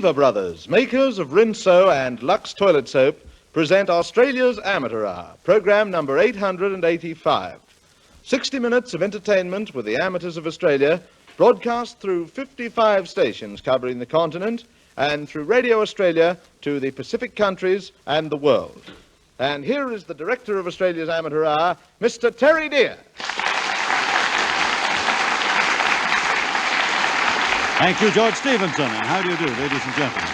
Lever Brothers, makers of Rinso and Lux Toilet Soap, present Australia's Amateur Hour, program number 885. 60 minutes of entertainment with the amateurs of Australia, broadcast through 55 stations covering the continent and through Radio Australia to the Pacific countries and the world. And here is the director of Australia's Amateur Hour, Mr. Harry Dearth. Thank you, George Stevenson. And how do you do, ladies and gentlemen?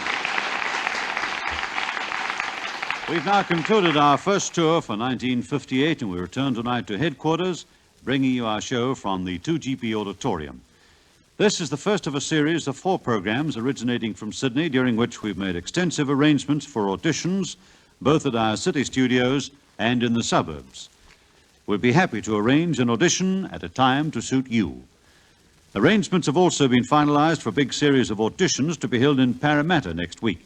We've now concluded our first tour for 1958, and we return tonight to headquarters, bringing you our show from the 2GP Auditorium. This is the first of a series of 4 programs originating from Sydney, during which we've made extensive arrangements for auditions, both at our city studios and in the suburbs. We'll be happy to arrange an audition at a time to suit you. Arrangements have also been finalized for a big series of auditions to be held in Parramatta next week.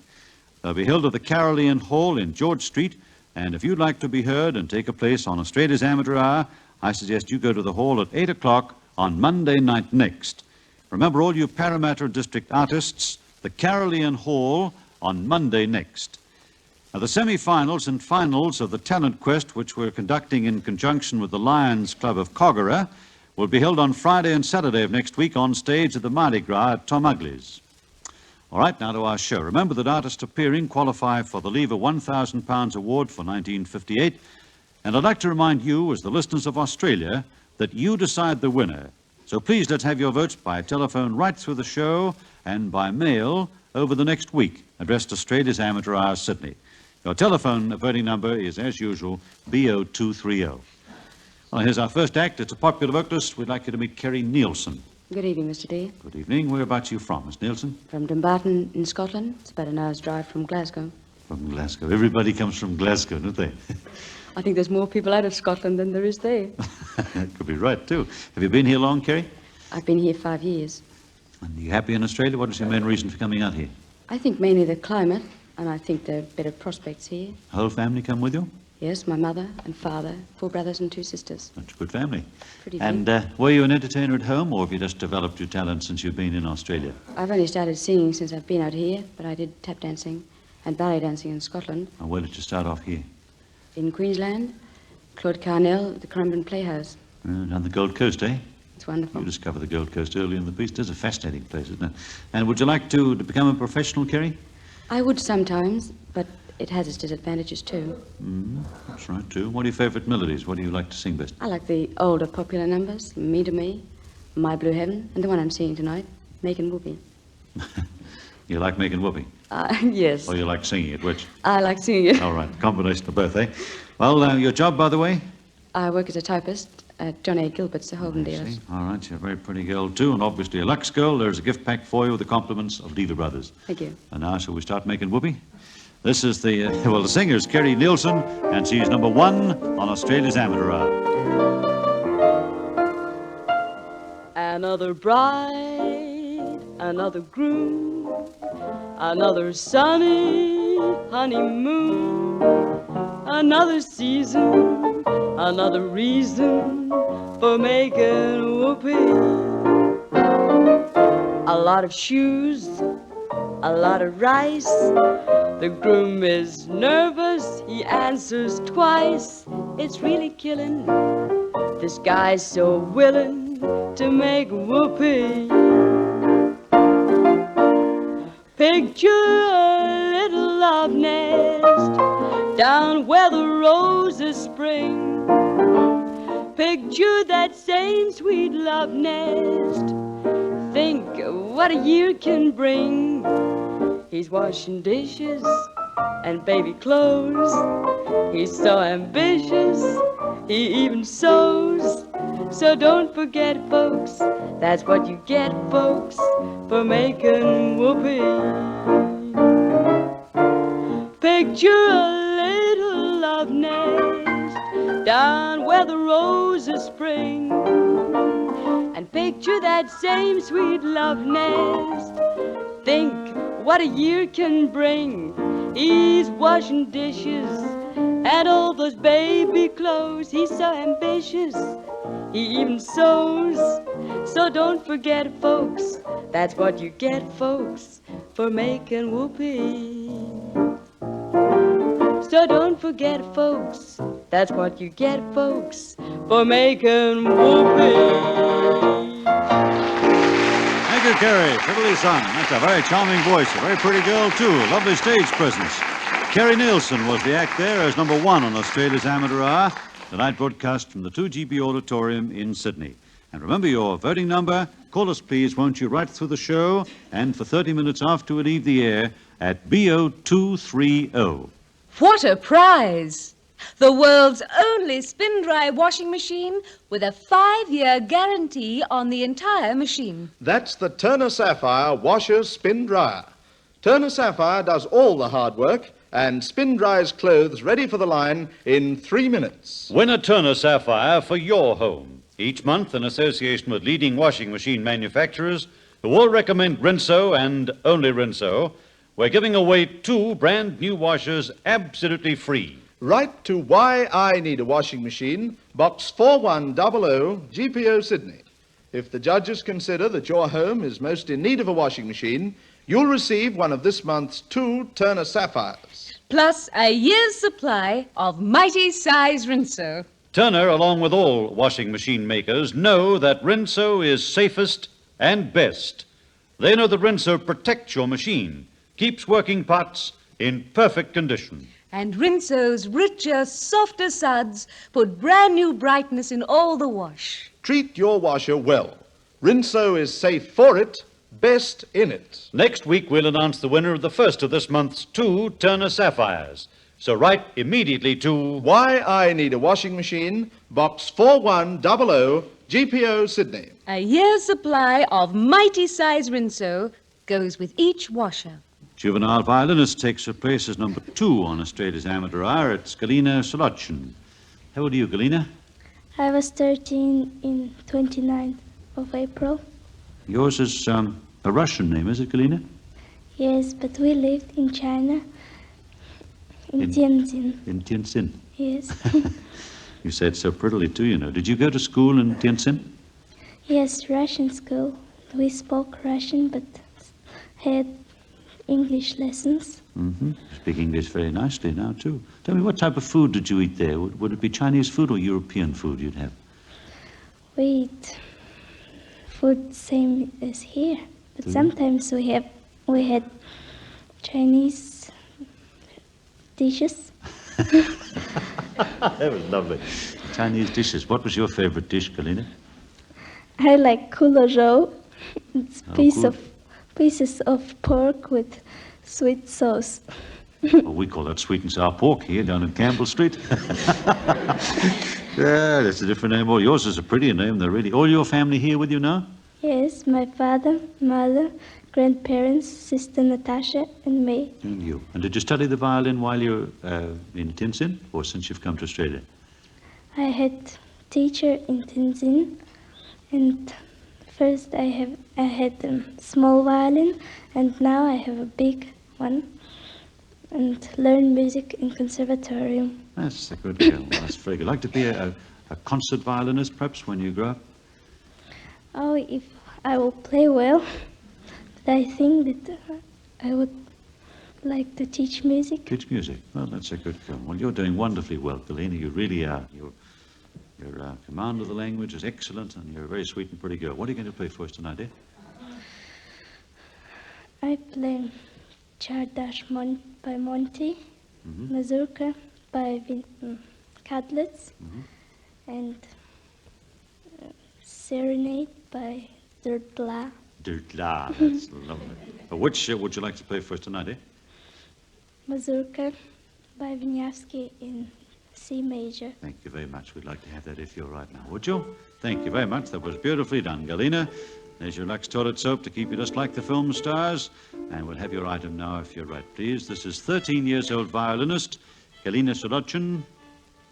They'll be held at the Carolean Hall in George Street, and if you'd like to be heard and take a place on Australia's Amateur Hour, I suggest you go to the hall at 8 o'clock on Monday night next. Remember, all you Parramatta District artists, the Carolean Hall on Monday next. Now, the semi-finals and finals of the Talent Quest, which we're conducting in conjunction with the Lions Club of Kogarah, will be held on Friday and Saturday of next week on stage at the Mardi Gras at Tom Ugley's. All right, now to our show. Remember that artists appearing qualify for the Lever £1,000 award for 1958. And I'd like to remind you, as the listeners of Australia, that you decide the winner. So please let's have your votes by telephone right through the show and by mail over the next week, addressed Australia's Amateur Hour, Sydney. Your telephone voting number is, as usual, BO230. Well, here's our first act. It's a popular vocalist. We'd like you to meet Kerry Nielsen. Good evening, Mr. Dear. Good evening. Whereabouts are you from, Miss Nielsen? From Dumbarton in Scotland. It's about an hour's drive from Glasgow. From Glasgow. Everybody comes from Glasgow, don't they? I think there's more people out of Scotland than there is there. That could be right, too. Have you been here long, Kerry? I've been here 5 years. And are you happy in Australia? What is your main reason for coming out here? I think mainly the climate, and I think there are better prospects here. The whole family come with you? Yes, my mother and father, 4 brothers and 2 sisters. That's a good family. Pretty big. And were you an entertainer at home, or have you just developed your talent since you've been in Australia? I've only started singing since I've been out here, but I did tap dancing and ballet dancing in Scotland. And where did you start off here? In Queensland, Claude Carnell at the Currumbin Playhouse. On the Gold Coast, eh? It's wonderful. You discovered the Gold Coast early in the piece. It's a fascinating place, isn't it? And would you like to become a professional, Kerry? I would sometimes, but it has its disadvantages too. That's right, too. What are your favourite melodies? What do you like to sing best? I like the older popular numbers, Me to Me, My Blue Heaven, and the one I'm singing tonight, Making Whoopee. You like making whoopee? Yes. Or you like singing it, which? I like singing it. All right, combination of both, eh? Well, your job, by the way? I work as a typist at John A. Gilbert's, the Holden dealers. All right, you're a very pretty girl, too, and obviously a Lux girl. There's a gift pack for you with the compliments of Lever Brothers. Thank you. And now, shall we start making whoopee? This is the, the singer's Kerry Nielsen, and she's number 1 on Australia's Amateur Hour. Another bride, another groom, another sunny honeymoon, another season, another reason for making whoopee. A lot of shoes, a lot of rice. The groom is nervous, he answers twice. It's really killing. This guy's so willing to make whoopee. Picture a little love nest down where the roses spring. Picture that same sweet love nest. Think what a year can bring. He's washing dishes and baby clothes. He's so ambitious, he even sews. So don't forget, folks, that's what you get, folks, for making whoopee. Picture a little love nest down where the roses spring. And picture that same sweet love nest. Think what a year can bring. He's washing dishes and all those baby clothes. He's so ambitious, he even sews. So don't forget, folks, that's what you get, folks, for making whoopee. So don't forget, folks, that's what you get, folks, for making whoopee. Thank you, Carrie. Prettily sung. That's a very charming voice. A very pretty girl, too. Lovely stage presence. Carrie Nielsen was the act there as number 1 on Australia's Amateur Hour, tonight broadcast from the 2GB Auditorium in Sydney. And remember your voting number. Call us, please, won't you, right through the show and for 30 minutes after we leave the air at BO230. What a prize! The world's only spin-dry washing machine with a 5-year guarantee on the entire machine. That's the Turner Sapphire Washer Spin Dryer. Turner Sapphire does all the hard work and spin dries clothes ready for the line in 3 minutes. Win a Turner Sapphire for your home. Each month, in association with leading washing machine manufacturers who all recommend Rinso and only Rinso, we're giving away 2 brand new washers absolutely free. Write to Why I Need a Washing Machine, Box 4100, GPO Sydney. If the judges consider that your home is most in need of a washing machine, you'll receive one of this month's 2 Turner Sapphires. Plus a year's supply of mighty size Rinso. Turner, along with all washing machine makers, know that Rinso is safest and best. They know that Rinso protects your machine, keeps working pots in perfect condition. And Rinso's richer, softer suds put brand new brightness in all the wash. Treat your washer well. Rinso is safe for it, best in it. Next week, we'll announce the winner of the first of this month's 2 Turner Sapphires. So write immediately to Why I Need a Washing Machine, Box 4100, GPO Sydney. A year's supply of mighty size Rinso goes with each washer. juvenile violinist takes her place as number 2 on Australia's Amateur Hour. It's Galina Solochin. How old are you, Galina? I was 13 in 29th of April. Yours is a Russian name, is it, Galina? Yes, but we lived in China, in Tianjin. In Tianjin. Yes. You said so prettily, too, you know. Did you go to school in Tianjin? Yes, Russian school. We spoke Russian, but had English lessons. Mm-hmm. You speak English very nicely now, too. Tell me, what type of food did you eat there? Would it be Chinese food or European food you'd have? We eat food same as here, but Do you? sometimes we had Chinese dishes. That was lovely. Chinese dishes. What was your favorite dish, Galina? I like kulozhou. It's Oh, pieces good. of pork with sweet sauce. Well, we call that sweet and sour pork here down in Campbell Street. Yeah, that's a different name. Well, yours is a prettier name. They're really. All your family here with you now? Yes, my father, mother, grandparents, sister Natasha, and me. And you. And did you study the violin while you're in Tianjin, or since you've come to Australia? I had teacher in Tianjin, and first I had a small violin, and now I have a big one, and learn music in conservatorium. That's a good girl. That's very good. Like to be a concert violinist, perhaps, when you grow up? Oh, if I will play well, but I think that I would like to teach music. Teach music. Well, that's a good girl. Well, you're doing wonderfully well, Galina. You really are. Your command of the language is excellent, and you're a very sweet and pretty girl. What are you going to play for us tonight, eh? I play Chardash by Monty, Mm-hmm. Mazurka by Cadlitz, and Serenade by Dirtla. Dirtla. That's lovely. Which would you like to play for us tonight, eh? Mazurka by Wieniawski in C major. Thank you very much. We'd like to have that if you're right now, would you? Thank you very much. That was beautifully done, Galina. There's your Lux toilet soap to keep you just like the film stars. And we'll have your item now if you're right, please. This is 13-year-old violinist Galina Solochin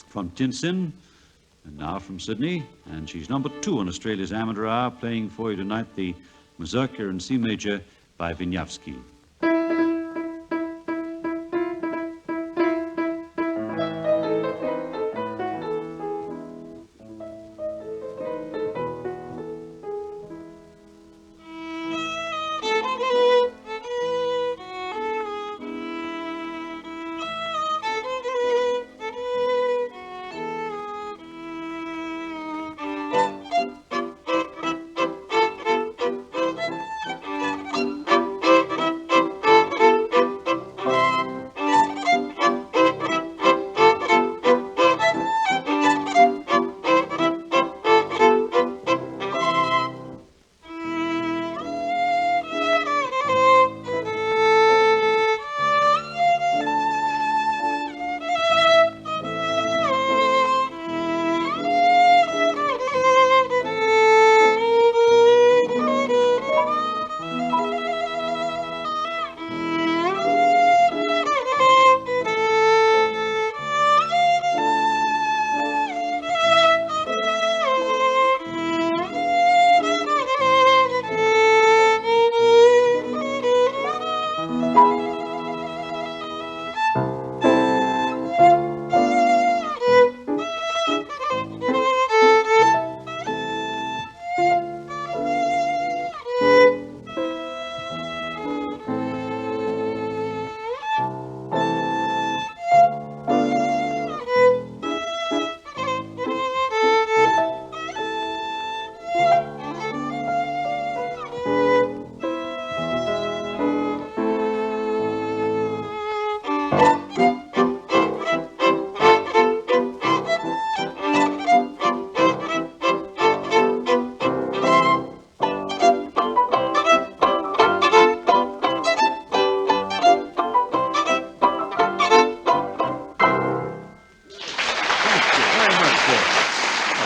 from Tianjin, and now from Sydney. And she's number 2 on Australia's Amateur Hour, playing for you tonight the Mazurka in C major by Wieniawski.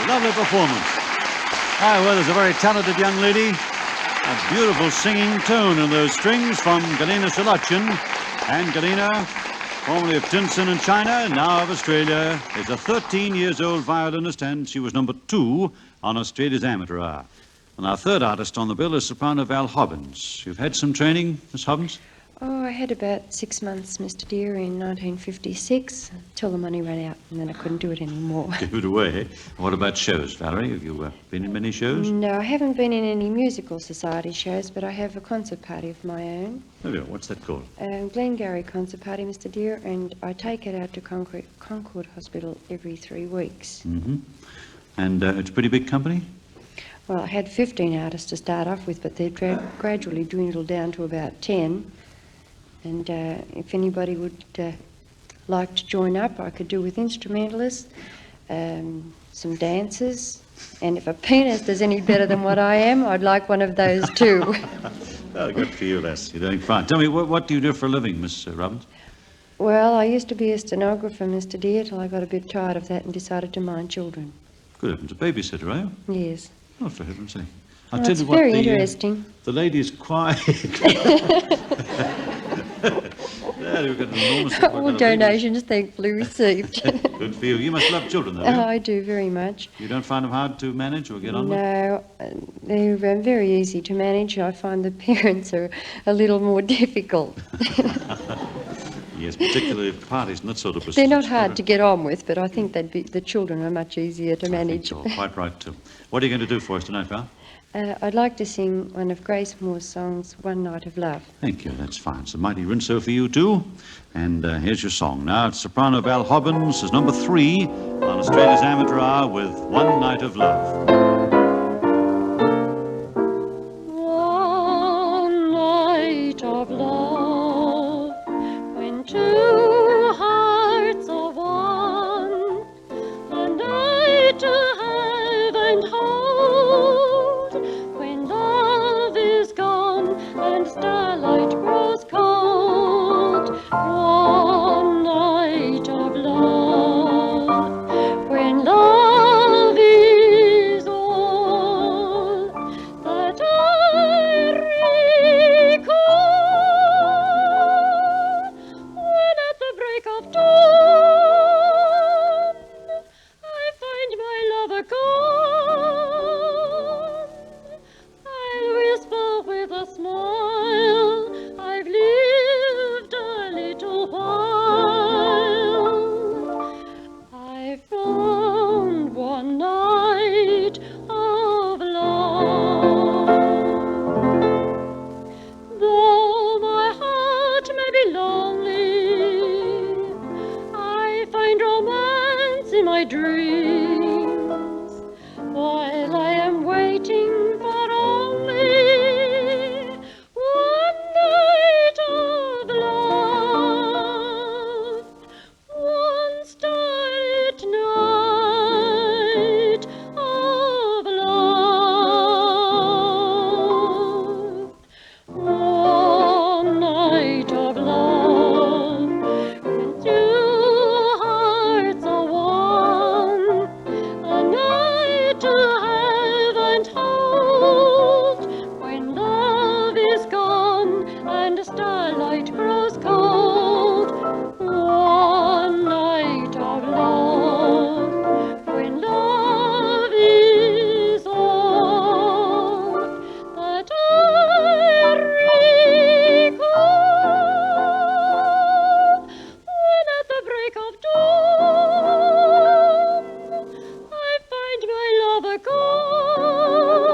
lovely performance. Well, there's a very talented young lady. A beautiful singing tone in those strings from Galina Solochin. And Galina, formerly of Tinson in China, now of Australia, is a 13-years-old violinist, and she was number 2 on Australia's amateur hour. And our third artist on the bill is soprano Val Hobbins. You've had some training, Miss Hobbins? Oh, I had about 6 months, Mr. Dear, in 1956, till the money ran out, and then I couldn't do it anymore. Give it away. What about shows, Valerie? Have you been in many shows? No, I haven't been in any musical society shows, but I have a concert party of my own. Oh, yeah. What's that called? Glengarry Concert Party, Mr. Dear, and I take it out to Concord Hospital every 3 weeks. Mm-hmm. And it's a pretty big company? Well, I had 15 artists to start off with, but they've gradually dwindled down to about 10. And if anybody would like to join up, I could do with instrumentalists, some dancers, and if a pianist is any better than what I am, I'd like one of those too. Well, good for you, Les. You're doing fine. Tell me, what do you do for a living, Miss Robbins? Well, I used to be a stenographer, Mr. Dear, till I got a bit tired of that and decided to mind children. Good heavens, a babysitter, are you? Yes. Oh, for heaven's sake. Well, it's very interesting. The lady's quiet. Yeah, we've got an enormous... All donations thankfully received. Good for you. You must love children, though. Oh, I do very much. You don't find them hard to manage or get on with? No, they're very easy to manage. I find the parents are a little more difficult. Yes, particularly if parties and that sort of business. They're not hard to get on with, but I think the children are much easier to manage. I think you're quite right, too. What are you going to do for us tonight, Val? I'd like to sing one of Grace Moore's songs, One Night of Love. Thank you, that's fine. It's a mighty rinso for you, too. And here's your song. Now, it's soprano Val Hobbins is number 3 on Australia's Amateur Hour with One Night of Love. One night of love, when 2 hearts are one, a night to have and hold, when love is gone and starlight grows cold. One night of love, when love is all that I recall, when at the break of dawn I find my lover gone, I'll whisper with a smile, I've lived a little while. I found one night of love. Though my heart may be lonely, I find romance in my dreams, while I am waiting for only one night of love, one starlit night of love, one night of love, when 2 hearts are one, a night to have and hold, when love is gone and starlight grows cold. One night of love, when love is all that I recall, when at the break of dawn I find my lover gone,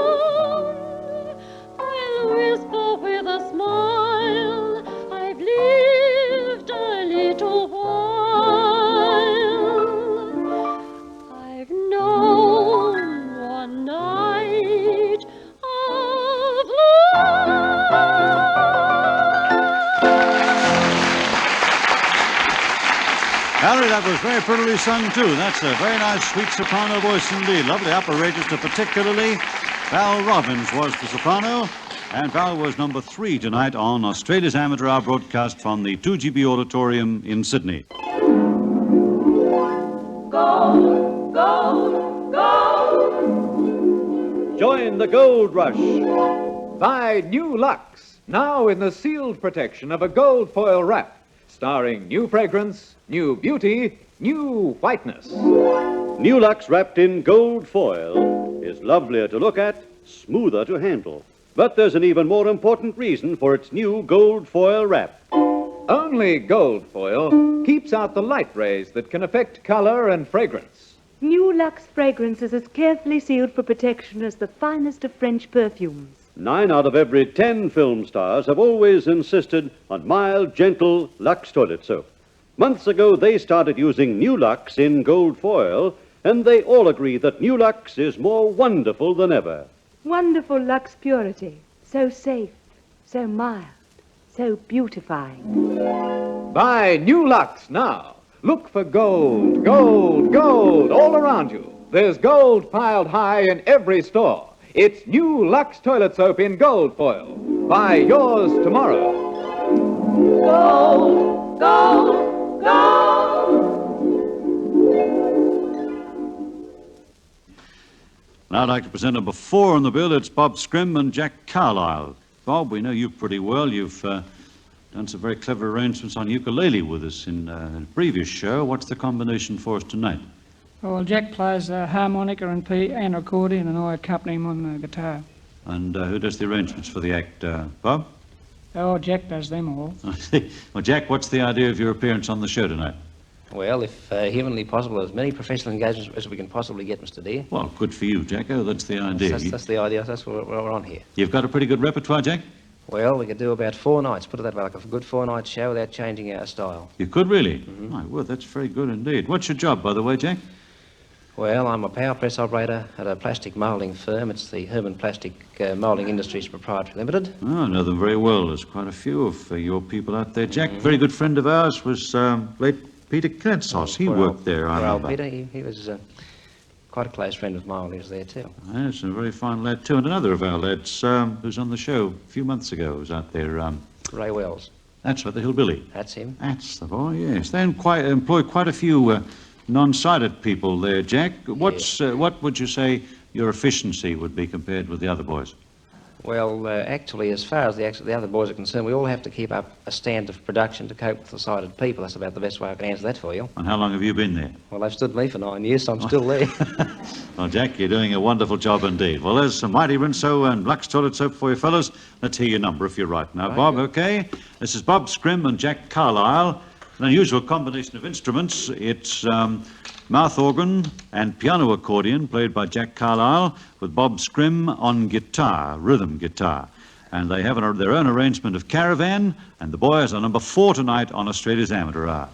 I'll whisper with a smile, I've lived a little while. I've known one night of love. Valerie, that was very prettily sung, too. That's a very nice, sweet soprano voice indeed. Lovely upper register, particularly. Val Robbins was the soprano, and Val was number 3 tonight on Australia's Amateur Hour broadcast from the 2GB Auditorium in Sydney. Gold, gold, gold. the gold rush. Buy new Lux, now in the sealed protection of a gold foil wrap, starring new fragrance, new beauty, new whiteness. New Lux wrapped in gold foil is lovelier to look at, smoother to handle. But there's an even more important reason for its new gold foil wrap. Only gold foil keeps out the light rays that can affect color and fragrance. New Lux fragrance is as carefully sealed for protection as the finest of French perfumes. 9 out of every 10 film stars have always insisted on mild, gentle Lux toilet soap. Months ago, they started using New Lux in gold foil, and they all agree that New Lux is more wonderful than ever. Wonderful Lux purity, so safe, so mild, so beautifying. Buy new Lux now. Look for gold, gold, gold all around you. There's gold piled high in every store. It's new Lux toilet soap in gold foil. Buy yours tomorrow. Gold, gold, gold. Now I'd like to present number 4 on the bill. It's Bob Scrim and Jack Carlisle. Bob, we know you pretty well. You've done some very clever arrangements on ukulele with us in a previous show. What's the combination for us tonight? Well, Jack plays harmonica and accordion, and I accompany him on the guitar. And who does the arrangements for the act, Bob? Oh, Jack does them all. I see. Well, Jack, what's the idea of your appearance on the show tonight? Well, if humanly possible, as many professional engagements as we can possibly get, Mr. Dear. Well, good for you, Jack. Oh, that's the idea. That's the idea. That's what we're on here. You've got a pretty good repertoire, Jack? Well, we could do about 4 nights, put it that way, like a good 4-night show without changing our style. You could really? My word, that's very good indeed. What's your job, by the way, Jack? Well, I'm a power press operator at a plastic moulding firm. It's the Herman Plastic Moulding Industries Proprietary Limited. Oh, I know them very well. There's quite a few of your people out there. Jack, very good friend of ours, was late Peter Kentsos. He worked there, I remember. Peter, he was quite a close friend of mine. He was there too. Yes, a very fine lad too. And another of our lads who's on the show a few months ago was out there. Ray Wells. That's right, the hillbilly. That's him. That's the boy, yes. They employ quite a few non-sighted people there, Jack. What would you say your efficiency would be compared with the other boys? Well, actually, as far as the other boys are concerned, we all have to keep up a standard of production to cope with the sighted people. That's about the best way I can answer that for you. And how long have you been there? Well, they've stood me for 9 years, so I'm still there. Well, Jack, you're doing a wonderful job indeed. Well, there's some Mighty Rinso and Lux toilet soap for you fellas. Let's hear your number if you're right. Now, Bob, okay? This is Bob Scrim and Jack Carlisle. An unusual combination of instruments. It's mouth organ and piano accordion played by Jack Carlisle with Bob Scrim on guitar, rhythm guitar. And they have their own arrangement of Caravan, and the boys are number 4 tonight on Australia's Amateur Hour.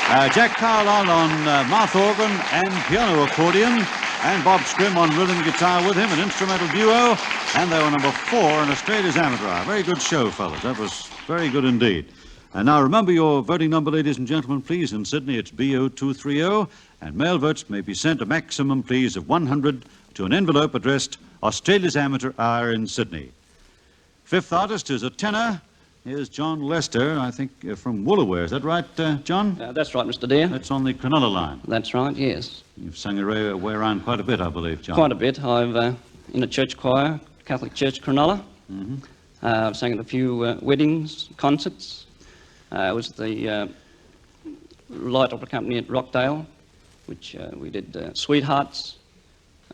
Jack Carlisle on mouth organ and piano accordion, and Bob Scrim on rhythm guitar with him, an instrumental duo, and they were number 4 in Australia's amateur hour. Very good show, fellas. That was very good indeed. And now remember your voting number, ladies and gentlemen, please. In Sydney, it's BO230, and mail votes may be sent a maximum, please, of 100 to an envelope addressed Australia's Amateur Hour in Sydney. Fifth artist is a tenor. Here's John Lester, I think, from Woolaware. Is that right, John? That's right, Mr. Dear. That's on the Cronulla line. That's right, yes. You've sung your way around quite a bit, I believe, John. Quite a bit. I've in a church choir, Catholic Church Cronulla. Mm-hmm. I've sang at a few weddings, concerts. I was the light opera company at Rockdale, which we did Sweethearts,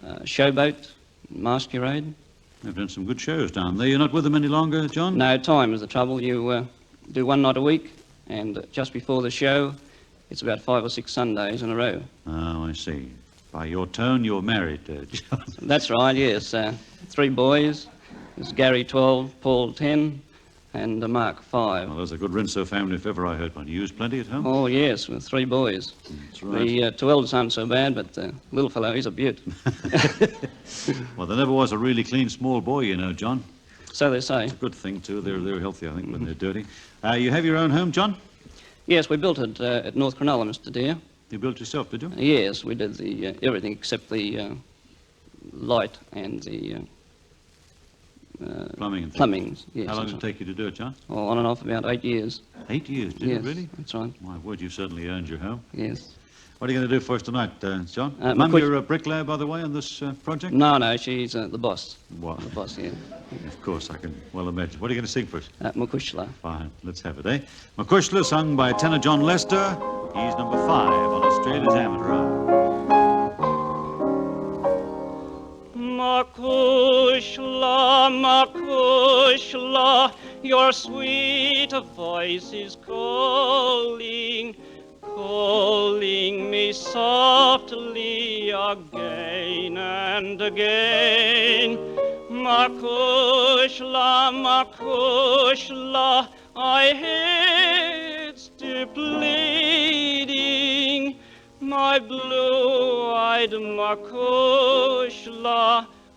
Showboat, Masquerade. They've done some good shows down there. You're not with them any longer, John? No, time is the trouble. You do one night a week, and just before the show, it's about 5 or 6 Sundays in a row. Oh, I see. By your tone, you're married, John. That's right, yes. 3 boys. There's Gary 12, Paul 10, and Mark 5. Well, there's a good Rinso family if ever I heard one. You use plenty at home? Oh, yes, with 3 boys. That's right. The 2 eldest aren't so bad, but the little fellow, he's a beaut. Well, there never was a really clean small boy, you know, John. So they say. It's a good thing, too. They're healthy, I think, when they're dirty. You have your own home, John? Yes, we built it at North Cronulla, Mr. Dear. You built it yourself, did you? Yes, we did the everything except the light and the plumbing and things. plumbings. Yes, How long that's did it take you to do it, John? right. Oh, on and off about 8 years. 8 years, did Yes, it really? that's right. My word, you've certainly earned your home. Yes. What are you going to do for us tonight, John? my Mum, quick- you're a bricklayer, by the way, on this project? No, she's the boss. What? The boss, yeah. Of course, I can well imagine. What are you going to sing for us? Makushla. Fine, let's have it, eh? Makushla, sung by tenor John Lester. He's number 5 on Australia's Amateur Hour. Makushla, Makushla, your sweet voice is calling, calling me softly again and again. Makushla, Makushla, I hear its deep pleading. My blue-eyed Makushla,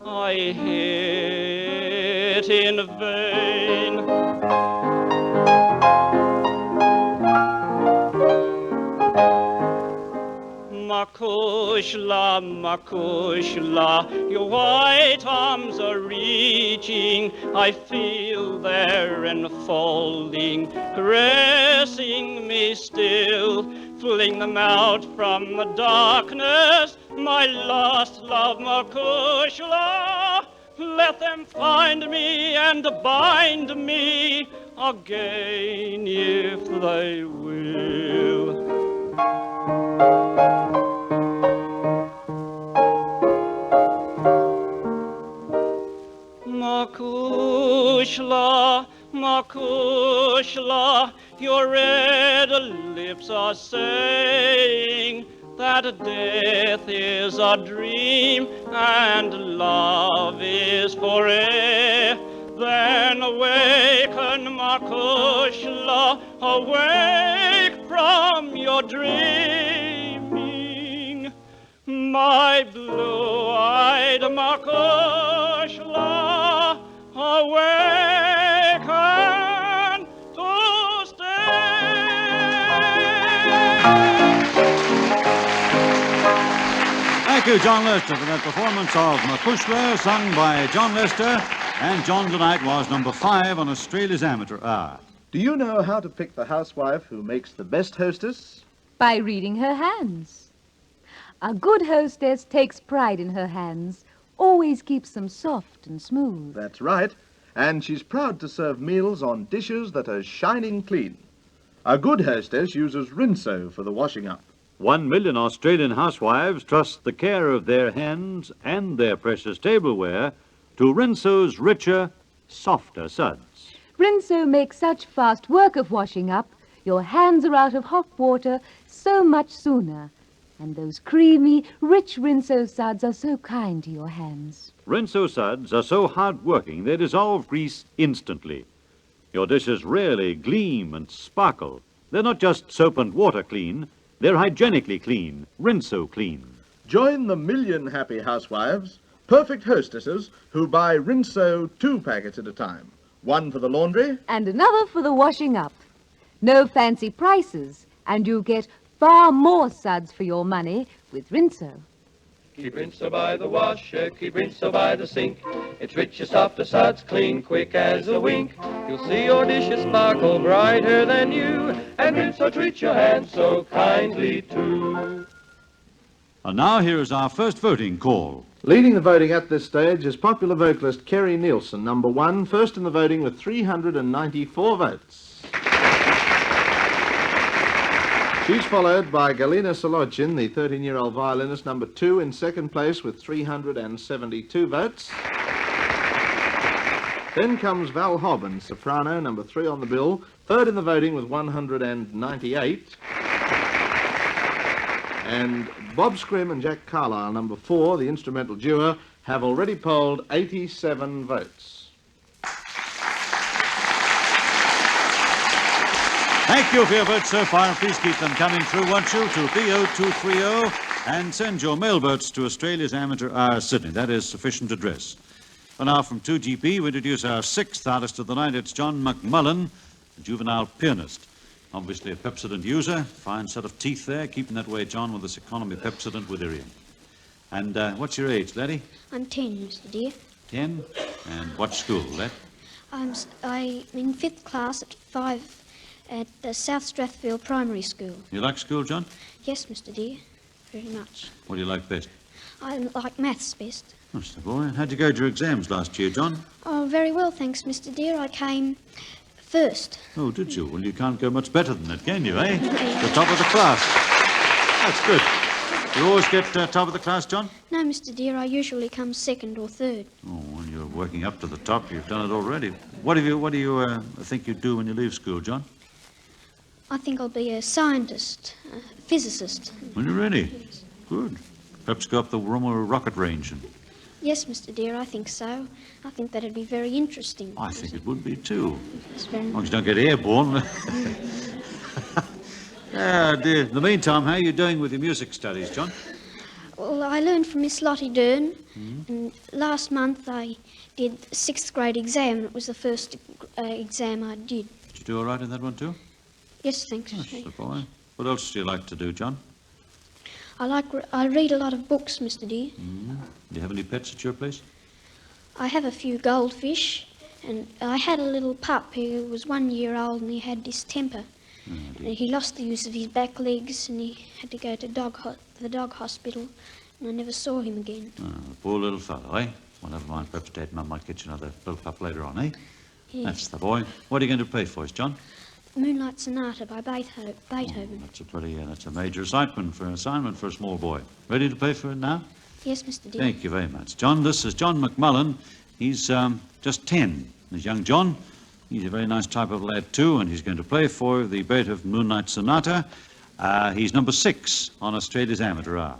I hear it in vain. Makushla, Makushla, your white arms are reaching. I feel they're enfolding, caressing me still, pulling them out from the darkness. My lost love, Makushla, let them find me and bind me again if they will. Makushla, Makushla, your red lips are saying that death is a dream and love is forever. Then awaken, Makushla, awake from your dreaming. My blue-eyed Makushla, awaken to Thank you, John Lester, for that performance of Makushla, sung by John Lester. And John tonight was number 5 on Australia's Amateur Hour. Do you know how to pick the housewife who makes the best hostess? By reading her hands. A good hostess takes pride in her hands, always keeps them soft and smooth. That's right. And she's proud to serve meals on dishes that are shining clean. A good hostess uses Rinso for the washing up. 1 million Australian housewives trust the care of their hands and their precious tableware to Rinso's richer, softer suds. Rinso makes such fast work of washing up, your hands are out of hot water so much sooner. And those creamy, rich Rinso suds are so kind to your hands. Rinso suds are so hard-working they dissolve grease instantly. Your dishes rarely gleam and sparkle. They're not just soap and water clean. They're hygienically clean, Rinso clean. Join the million happy housewives, perfect hostesses, who buy Rinso 2 packets at a time. One for the laundry. And another for the washing up. No fancy prices, and you get far more suds for your money with Rinso. Keep Rinso by the washer, keep Rinso by the sink. It's richer, softer suds, clean, quick as a wink. You'll see your dishes sparkle brighter than you, and Rinso treats your hands so kindly too. And now here is our first voting call. Leading the voting at this stage is popular vocalist Kerry Nielsen, number 1, first in the voting with 394 votes. She's followed by Galina Solodjin, the 13-year-old violinist, number 2, in second place with 372 votes. Then comes Val Hobbin, soprano, number 3 on the bill, third in the voting with 198. And Bob Scrim and Jack Carlyle, number 4, the instrumental duo, have already polled 87 votes. Thank you for your votes so far, and please keep them coming through, won't you, to BO230, and send your mail votes to Australia's Amateur Hour, Sydney. That is sufficient address. And now from 2GP, we introduce our 6th artist of the night. It's John McMullen, a juvenile pianist. Obviously a Pepsodent user. Fine set of teeth there. Keeping that way, John, with this economy Pepsodent with Irium. And what's your age, laddie? I'm 10, Mr. Dear. 10? And what school, lad? I'm in 5th class at 5 at the South Strathfield Primary School. You like school, John? Yes, Mr. Dear, very much. What do you like best? I like maths best. That's the boy. How'd you go to your exams last year, John? Oh, very well, thanks, Mr. Dear. I came first. Oh, did you? Well, you can't go much better than that, can you, eh? The top of the class. That's good. You always get top of the class, John? No, Mr. Dear, I usually come second or third. Oh, well, you're working up to the top. You've done it already. What do you think you'd do when you leave school, John? I think I'll be a scientist, a physicist. Will you really? Good. Perhaps go up the Romer rocket range and... Yes, Mr. Dear, I think so. I think that'd be very interesting. I think it would be, too. It's very As long as you don't get airborne. Ah, dear. In the meantime, how are you doing with your music studies, John? Well, I learned from Miss Lottie Dern, and last month I did the 6th grade exam. It was the first exam I did. Did you do all right in that one, too? Yes, thanks. That's the boy. What else do you like to do, John? I read a lot of books, Mr. Dear. Do you have any pets at your place? I have a few goldfish, and I had a little pup who was 1 year old, and he had distemper. And he lost the use of his back legs, and he had to go to the dog hospital, and I never saw him again. Oh, poor little fellow, eh? Well, never mind. Perhaps Dad and Mum might get you another little pup later on, eh? Yes. That's the boy. What are you going to play for us, John? Moonlight Sonata by Beethoven. Oh, that's a major assignment for a small boy. Ready to play for it now? Yes, Mr. Dear. Thank you very much. John, this is John McMullen. He's just 10. There's young John. He's a very nice type of lad, too, and he's going to play for the Beethoven Moonlight Sonata. He's number 6 on Australia's Amateur Hour.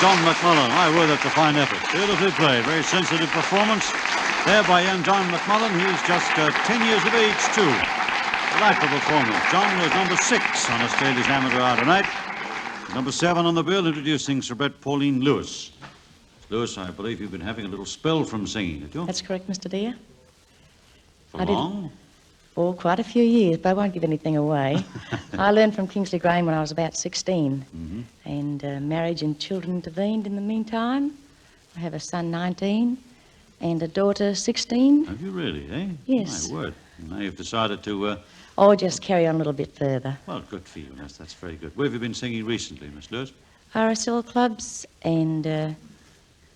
John McMullen. My word, that's a fine effort. Beautifully played. Very sensitive performance there by young John McMullen. He's just 10 years of age, too. Delightful performance. John was number 6 on Australia's Amateur Hour tonight. Number 7 on the bill, introducing Sir Brett Pauline Lewis. Lewis, I believe you've been having a little spell from singing, did you? That's correct, Mr. Dear. For long? Oh, quite a few years, but I won't give anything away. I learned from Kingsley Graham when I was about 16, and marriage and children intervened in the meantime. I have a son, 19, and a daughter, 16. Have you really, eh? Yes. My word. Now you've decided to... Oh, just carry on a little bit further. Well, good for you. That's very good. Where have you been singing recently, Miss Lewis? RSL clubs, and I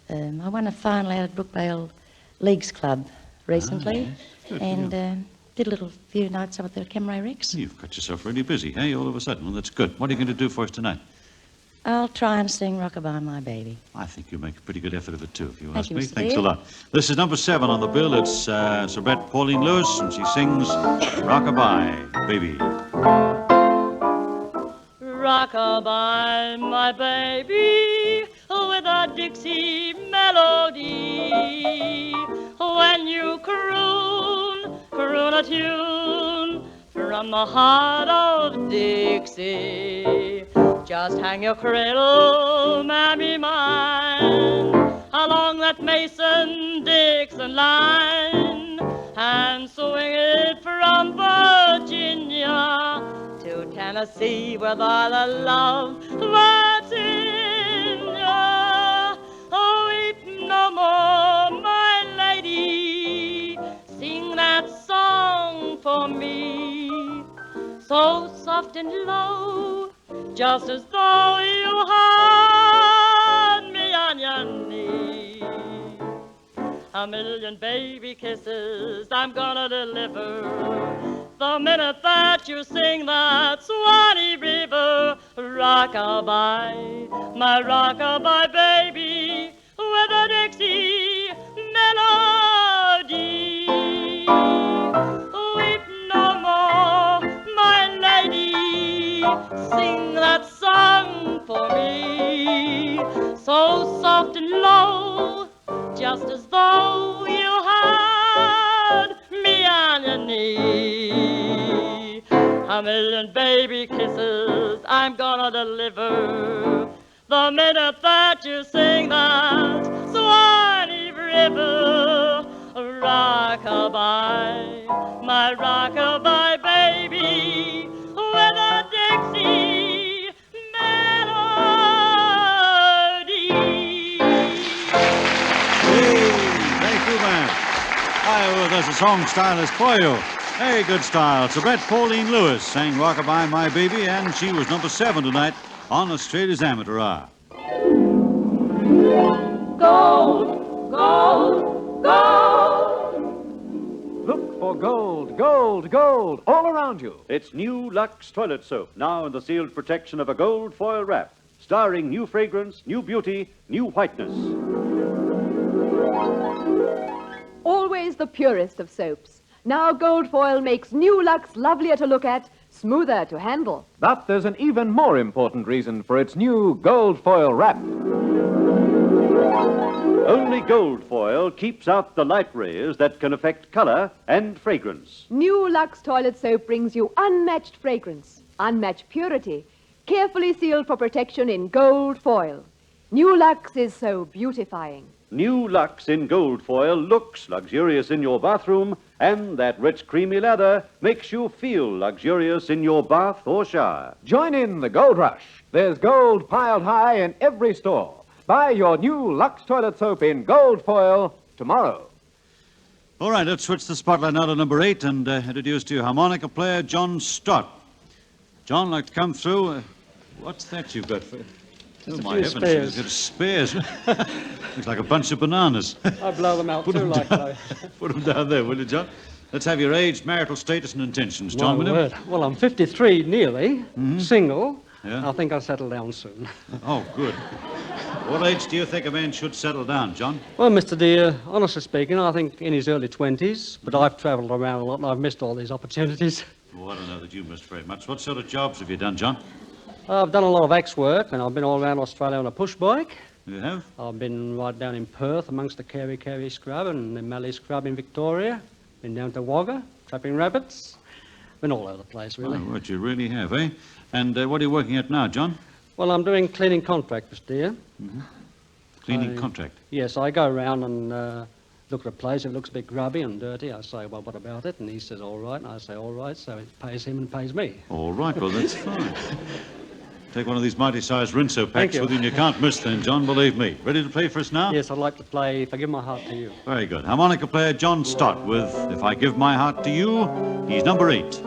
won a final out at Brookvale Leagues Club recently, yes. Good for and did a little few nights up at the Camray Rex. You've got yourself really busy, eh, all of a sudden. Well, that's good. What are you going to do for us tonight? I'll try and sing Rockabye My Baby. I think you make a pretty good effort of it, too, if you Thank ask you, me. Mr. Thanks a Dear. lot. This is number 7 on the bill. It's Sir Brett Pauline Lewis, and she sings Rockabye, Baby. Rockabye, my baby, with a Dixie melody. When you croon a tune from the heart of Dixie. Just hang your cradle, mammy mine, along that Mason-Dixon line, and swing it from Virginia to Tennessee with all the love that's in ya. Oh, weep no more, my lady, sing that song for me, so soft and low, just as though you had me on your knee. A million baby kisses I'm gonna deliver the minute that you sing that Swanee River. Rockabye, my rockabye baby, with a Dixie melody. Weep no more, my lady, sing that song for me, so soft and low, just as though you had me on your knee. A million baby kisses I'm gonna deliver the minute that you sing that Swanee River. Rockabye, my rockabye baby, with a Dixie melody. Thank you, man. Well, there's a song stylist for you. Very good style. Sir Brett Pauline Lewis sang Rockabye My Baby, and she was number 7 tonight on Australia's Amateur Hour. Gold, gold, gold. Look for gold, gold, gold all around you. It's new Lux toilet soap, now in the sealed protection of a gold foil wrap, starring new fragrance, new beauty, new whiteness. Always the purest of soaps. Now gold foil makes new Lux lovelier to look at, smoother to handle. But there's an even more important reason for its new gold foil wrap. Only gold foil keeps out the light rays that can affect color and fragrance. New Lux toilet soap brings you unmatched fragrance, unmatched purity, carefully sealed for protection in gold foil. New Lux is so beautifying. New Lux in gold foil looks luxurious in your bathroom, and that rich creamy lather makes you feel luxurious in your bath or shower. Join in the gold rush. There's gold piled high in every store. Buy your new Lux toilet soap in gold foil tomorrow. All right, let's switch the spotlight now to number 8 and introduce to you harmonica player John Stott. John, like to come through. What's that you've got for... Just a my few heavens, spares. you've got spares. Looks like a bunch of bananas. I blow them out Put too, them like down. Put them down there, will you, John? Let's have your age, marital status, and intentions. John, My will you? word. Well, I'm 53 nearly, single. Yeah. I think I'll settle down soon. Oh, good. What age do you think a man should settle down, John? Well, Mr. Dear, honestly speaking, I think in his early 20s, but I've travelled around a lot and I've missed all these opportunities. Oh, I don't know that you missed very much. What sort of jobs have you done, John? I've done a lot of axe work, and I've been all around Australia on a push bike. You have? I've been right down in Perth amongst the Kerry scrub and the Mallee scrub in Victoria. Been down to Wagga, trapping rabbits. Been all over the place, really. Oh, what you really have, eh? And what are you working at now, John? Well, I'm doing cleaning contract, Mr. Dear. Cleaning contract? Yes, I go around and look at a place. If it looks a bit grubby and dirty, I say, well, what about it? And he says, all right. And I say, all right. So it pays him and pays me. All right, well, that's fine. Take one of these mighty-sized rinso packs you. with you, and you can't miss then, John, believe me. Ready to play for us now? Yes, I'd like to play If I Give My Heart to You. Very good. Harmonica player John Stott with If I Give My Heart to You. He's number 8.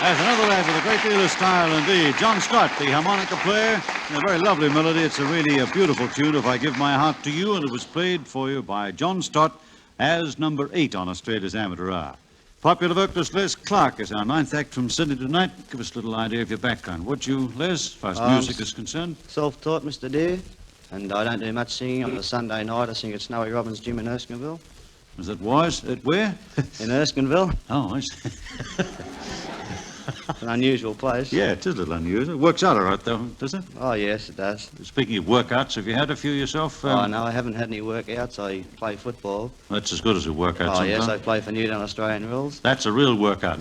There's another lad with a great deal of style indeed. John Stott, the harmonica player. A very lovely melody. It's really a beautiful tune, If I Give My Heart to You, and it was played for you by John Stott as number 8 on Australia's Amateur Hour. Popular vocalist Les Clark is our 9th act from Sydney tonight. Give us a little idea of your background, would you, Les, as far as music is concerned? Self-taught, Mr. Dear, and I don't do much singing. On a Sunday night, I sing at Snowy Robin's Gym in Erskineville. Is that wise? At where? In Erskineville. Oh, I see. It's an unusual place. Yeah, it is a little unusual. It works out all right, though, does it? Oh, yes, it does. Speaking of workouts, have you had a few yourself? Oh, no, I haven't had any workouts. I play football. That's as good as a workout Oh, sometimes. yes, I play for Newtown Australian Rules. That's a real workout.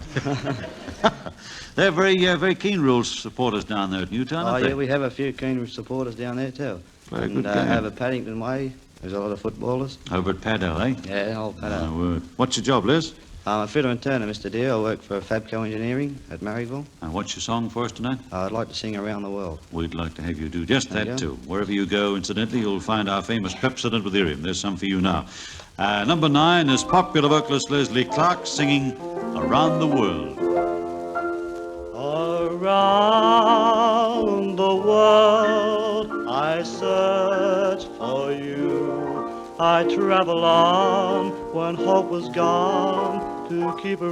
They're very keen rules supporters down there at Newtown, Oh, aren't they? yeah, we have a few keen supporters down there, too. Very and good game. over at Paddington Way, there's a lot of footballers. Over at Paddo, eh? Yeah, old Paddo. My word. What's your job, Les? I'm a fitter and turner, Mr. Dear. I work for Fabco Engineering at Marrickville. And what's your song for us tonight? I'd like to sing Around the World. We'd like to have you do just There that, you too. Wherever you go, incidentally, you'll find our famous Pepsodent with Irium. There's some for you now. Number 9 is popular vocalist Leslie Clark singing Around the World. Around the world I search for you. I travel on when hope was gone to keep a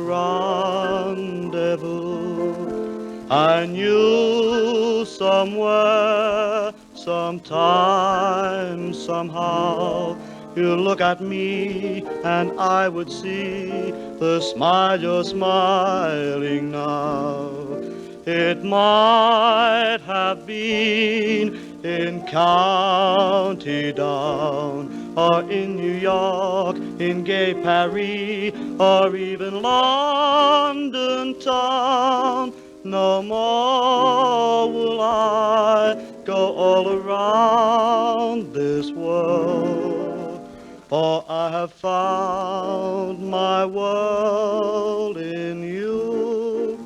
rendezvous. I knew somewhere, sometime, somehow, you look at me and I would see the smile you're smiling now. It might have been in County Down, or in New York, in gay Paris, or even London town. No more will I go all around this world, for I have found my world in you.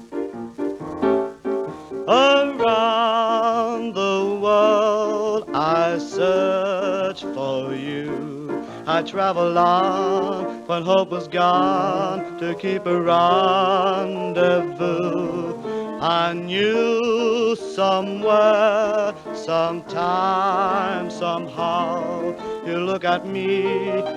Around the world I search for you. I travel on when hope was gone to keep a rendezvous. I knew somewhere, sometime, somehow, you look at me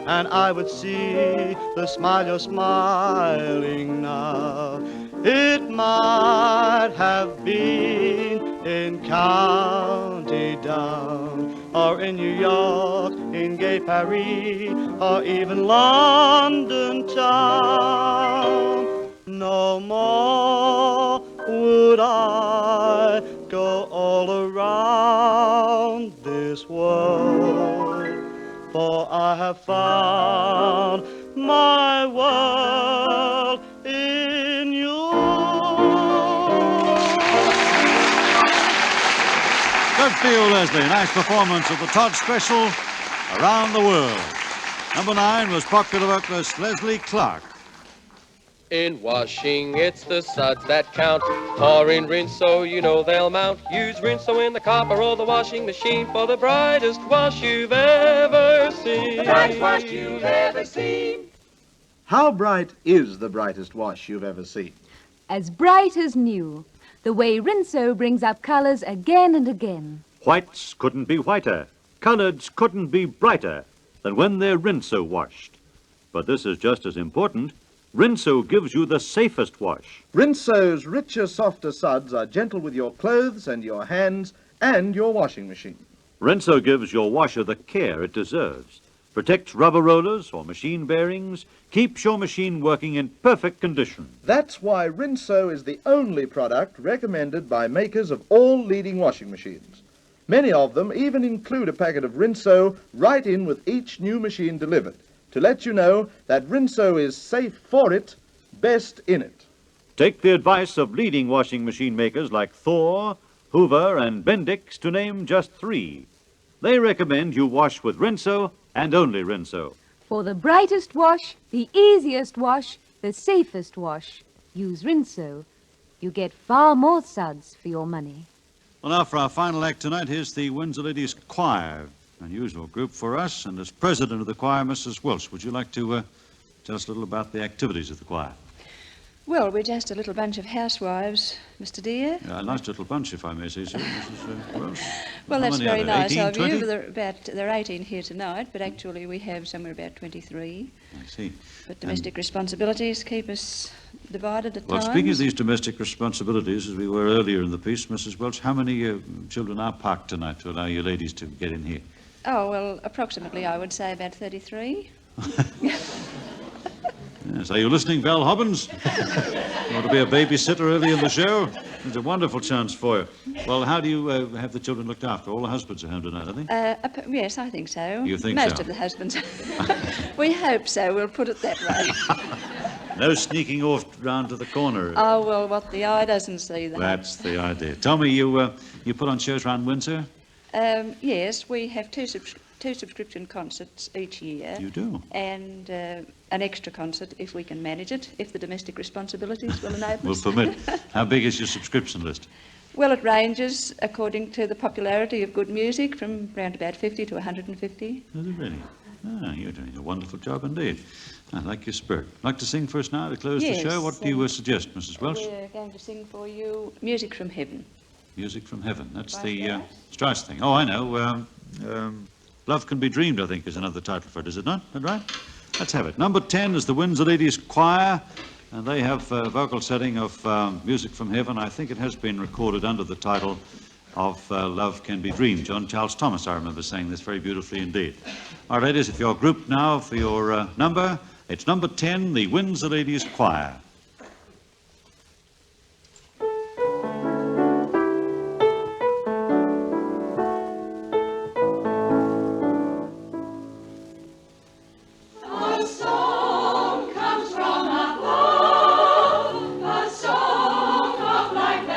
and I would see the smile you're smiling now. It might have been in County Down, or in New York, in gay Paris, or even London town. No more would I go all around this world, for I have found my world in you. Good for you, Leslie. Nice performance of the Todd Special, Around the World. Number 9 was popular vocalist Leslie Clark. In washing, it's the suds that count. Or in Rinso, you know they'll mount. Use Rinso in the copper or the washing machine for the brightest wash you've ever seen. The brightest wash you've ever seen. How bright is the brightest wash you've ever seen? As bright as new. The way Rinso brings up colours again and again. Whites couldn't be whiter, coloureds couldn't be brighter than when they're Rinso washed. But this is just as important. Rinso gives you the safest wash. Rinso's richer, softer suds are gentle with your clothes and your hands and your washing machine. Rinso gives your washer the care it deserves. Protects rubber rollers or machine bearings, keeps your machine working in perfect condition. That's why Rinso is the only product recommended by makers of all leading washing machines. Many of them even include a packet of Rinso right in with each new machine delivered, to let you know that Rinso is safe for it, best in it. Take the advice of leading washing machine makers like Thor, Hoover, and Bendix, to name just 3. They recommend you wash with Rinso and only Rinso. For the brightest wash, the easiest wash, the safest wash, use Rinso. You get far more suds for your money. Well, now for our final act tonight, here's the Windsor Ladies Choir, an unusual group for us, and as president of the choir, Mrs. Welsh, would you like to tell us a little about the activities of the choir? Well, we're just a little bunch of housewives, Mr. Dear. A nice little bunch, if I may say so, Mrs. Welsh. Well, How that's many very are there? nice 18, of 20? you. There are 18 here tonight, but actually we have somewhere about 23. I see. But domestic responsibilities keep us divided at Well, times. speaking of these domestic responsibilities, as we were earlier in the piece, Mrs. Welsh, how many children are parked tonight to allow you ladies to get in here? Oh, well, approximately, I would say about 33. Yes. Are you listening, Val Hobbins? You want to be a babysitter early in the show? It's a wonderful chance for you. Well, how do you have the children looked after? All the husbands are home tonight, are they? Yes, I think so. You think Most so? of the husbands. We hope so, we'll put it that way. No sneaking off round to the corner. Oh, well, what the eye doesn't see that. That's the idea. Tell me, you put on shows round Windsor? Yes, we have two subscription concerts each year. You do? And an extra concert, if we can manage it, if the domestic responsibilities will enable Will us. permit. How big is your subscription list? Well, it ranges according to the popularity of good music from around about 50 to 150. Is it really? Ah, you're doing a wonderful job indeed. I like your spirit. Like to sing for us now to close Yes, the show? What do you suggest, Mrs. Welsh? We're going to sing for you Music from Heaven. Music from Heaven. That's the Strauss thing. Oh, I know. Love Can Be Dreamed, I think, is another title for it, is it not? Is that right? Let's have it. Number 10 is the Windsor Ladies Choir, and they have a vocal setting of Music from Heaven. I think it has been recorded under the title of Love Can Be Dreamed. John Charles Thomas, I remember saying this very beautifully indeed. All right, ladies, if you're grouped now for your number, it's number 10, the Windsor Ladies Choir. A song comes from above, a song of like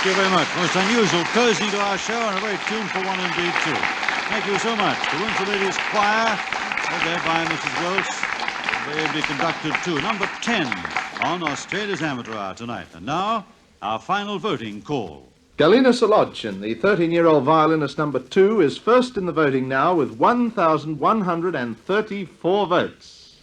Thank you very much. Most unusual closing to our show, and a very tuneful one indeed, too. Thank you so much. The Windsor Ladies Choir, led there by Mrs. Welsh, very ably conducted, too. Number 10 on Australia's Amateur Hour tonight. And now, our final voting call. Galina Solodchin, the 13-year-old violinist number 2, is first in the voting now with 1,134 votes.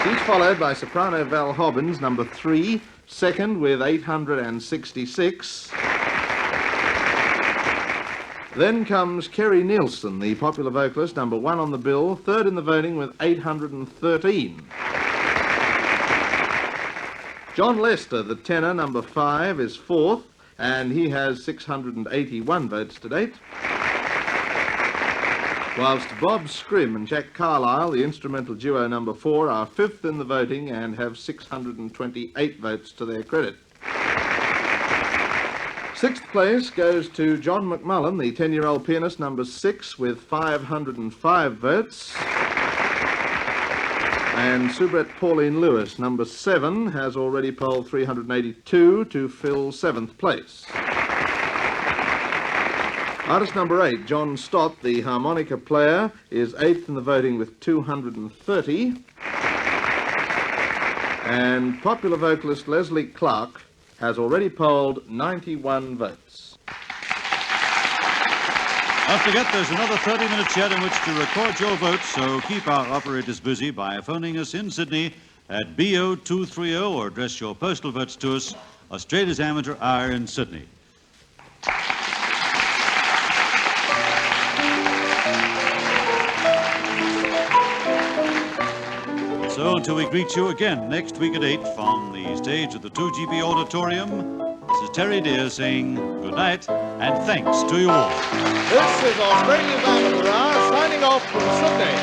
She's followed by soprano Val Hobbins, number 3, second with 866. Then comes Kerry Nielsen, the popular vocalist, number 1 on the bill, third in the voting with 813. John Lester, the tenor, number 5, is fourth, and he has 681 votes to date. Whilst Bob Scrim and Jack Carlisle, the instrumental duo number 4, are fifth in the voting and have 628 votes to their credit. Sixth place goes to John McMullen, the 10-year-old pianist, number 6, with 505 votes. And Soubrette Pauline Lewis, number 7, has already polled 382 to fill 7th place. Artist number 8, John Stott, the harmonica player, is 8th in the voting with 230. And popular vocalist Leslie Clark has already polled 91 votes. Don't forget, there's another 30 minutes yet in which to record your votes, so keep our operators busy by phoning us in Sydney at BO230 or address your postal votes to us, Australia's Amateur Hour in Sydney. So until we greet you again next week at 8 from the stage of the 2GB Auditorium, this is Harry Dearth saying good night and thanks to you all. This is Australia's Amateur Hour signing off from Sydney.